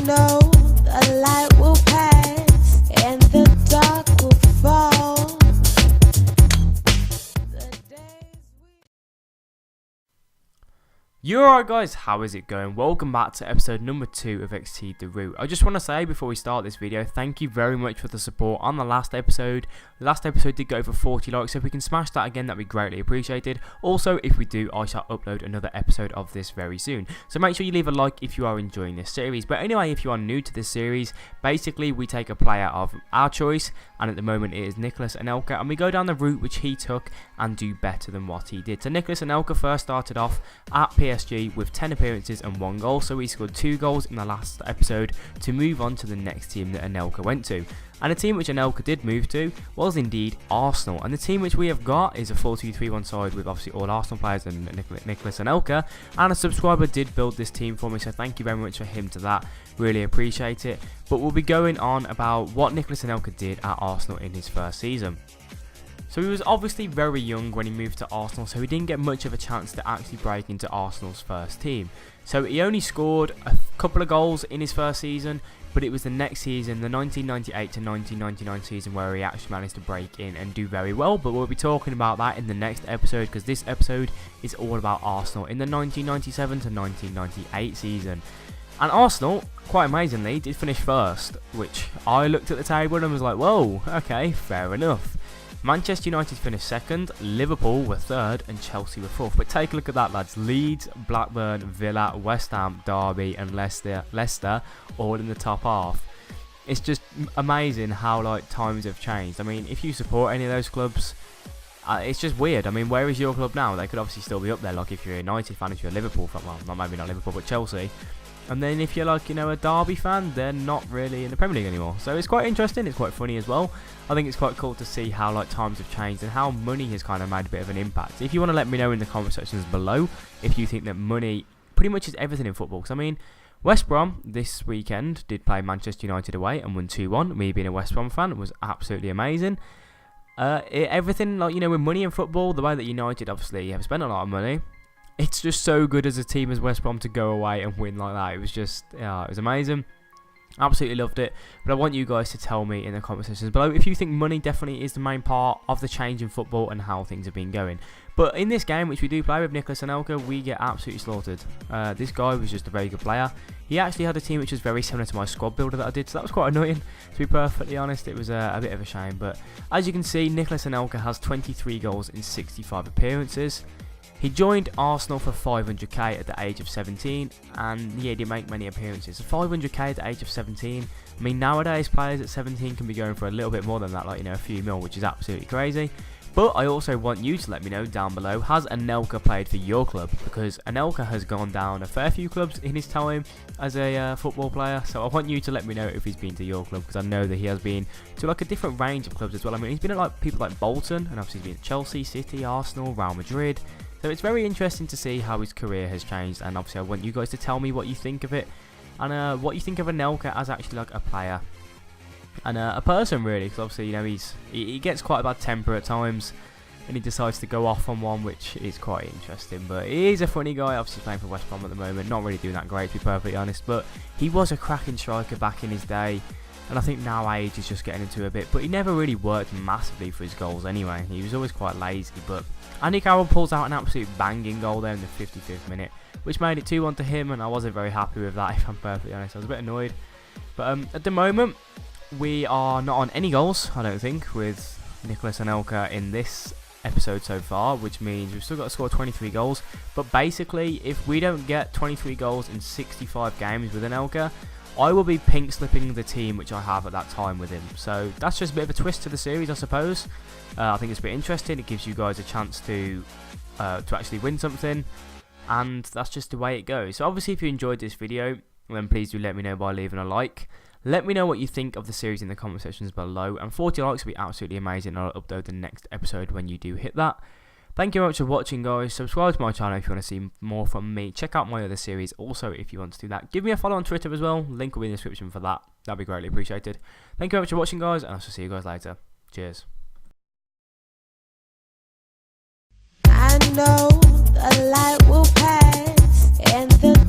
know the light will pass and the dark will fall. You're alright guys, how is it going? Welcome back to episode number 2 of XT The Root. I just want to say before we start this video, thank you very much for the support on the last episode. The last episode did go for 40 likes, so if we can smash that again, that'd be greatly appreciated. Also, if we do, I shall upload another episode of this very soon. So make sure you leave a like if you are enjoying this series. But anyway, if you are new to this series, basically we take a player of our choice, and at the moment it is Nicholas Anelka, and we go down the route which he took and do better than what he did. So Nicholas Anelka first started off at PSG with 10 appearances and 1 goal, so he scored 2 goals in the last episode to move on to the next team that Anelka went to. And the team which Anelka did move to was indeed Arsenal, and the team which we have got is a 4-2-3-1 side with obviously all Arsenal players and Nicholas Anelka, and a subscriber did build this team for me, so thank you very much for him to that, really appreciate it. But we'll be going on about what Nicholas Anelka did at Arsenal in his first season. So he was obviously very young when he moved to Arsenal, so he didn't get much of a chance to actually break into Arsenal's first team. So he only scored a couple of goals in his first season, but it was the next season, the 1998 to 1999 season, where he actually managed to break in and do very well. But we'll be talking about that in the next episode, because this episode is all about Arsenal in the 1997 to 1998 season. And Arsenal, quite amazingly, did finish first, which I looked at the table and was like, whoa, okay, fair enough. Manchester United finished second, Liverpool were third, and Chelsea were fourth. But take a look at that, lads. Leeds, Blackburn, Villa, West Ham, Derby, and Leicester all in the top half. It's just amazing how times have changed. I mean, if you support any of those clubs, it's just weird. I mean, where is your club now? They could obviously still be up there. Like if you're a United fan, if you're a Liverpool fan, well, maybe not Liverpool, but Chelsea. And then if you're a Derby fan, they're not really in the Premier League anymore. So it's quite interesting, it's quite funny as well. I think it's quite cool to see how times have changed and how money has kind of made a bit of an impact. If you want to let me know in the comment sections below if you think that money pretty much is everything in football. Because I mean, West Brom this weekend did play Manchester United away and won 2-1. Me being a West Brom fan was absolutely amazing. Everything with money in football, the way that United obviously have spent a lot of money, it's just so good as a team as West Brom to go away and win like that. It was just, it was amazing. Absolutely loved it. But I want you guys to tell me in the comment sections below if you think money definitely is the main part of the change in football and how things have been going. But in this game, which we do play with Nicholas Anelka, we get absolutely slaughtered. This guy was just a very good player. He actually had a team which was very similar to my squad builder that I did, so that was quite annoying, to be perfectly honest. It was a bit of a shame. But as you can see, Nicholas Anelka has 23 goals in 65 appearances. He joined Arsenal for 500k at the age of 17, and yeah, he didn't make many appearances. So 500k at the age of 17, I mean, nowadays players at 17 can be going for a little bit more than that, a few mil, which is absolutely crazy. But I also want you to let me know down below, has Anelka played for your club? Because Anelka has gone down a fair few clubs in his time as a football player, so I want you to let me know if he's been to your club, because I know that he has been to a different range of clubs as well. I mean, he's been at people like Bolton, and obviously he's been at Chelsea, City, Arsenal, Real Madrid. So it's very interesting to see how his career has changed, and obviously I want you guys to tell me what you think of it, and what you think of Anelka as actually a player and a person, really, because obviously he gets quite a bad temper at times, and he decides to go off on one, which is quite interesting. But he is a funny guy, obviously playing for West Brom at the moment, not really doing that great to be perfectly honest, but he was a cracking striker back in his day. And I think now age is just getting into a bit, but he never really worked massively for his goals anyway. He was always quite lazy, but Andy Carroll pulls out an absolute banging goal there in the 55th minute, which made it 2-1 to him, and I wasn't very happy with that, if I'm perfectly honest. I was a bit annoyed. But at the moment, we are not on any goals, I don't think, with Nicholas Anelka in this episode so far, which means we've still got to score 23 goals. But basically, if we don't get 23 goals in 65 games with Anelka, I will be pink slipping the team which I have at that time with him. So that's just a bit of a twist to the series, I suppose. I think it's a bit interesting. It gives you guys a chance to actually win something, and that's just the way it goes. So obviously, if you enjoyed this video, then please do let me know by leaving a like. Let me know what you think of the series in the comment sections below, and 40 likes would be absolutely amazing, and I'll upload the next episode when you do hit that. Thank you very much for watching, guys. Subscribe to my channel if you want to see more from me. Check out my other series also if you want to do that. Give me a follow on Twitter as well. Link will be in the description for that. That'd be greatly appreciated. Thank you very much for watching, guys, and I'll see you guys later. Cheers. I know the light will pass and the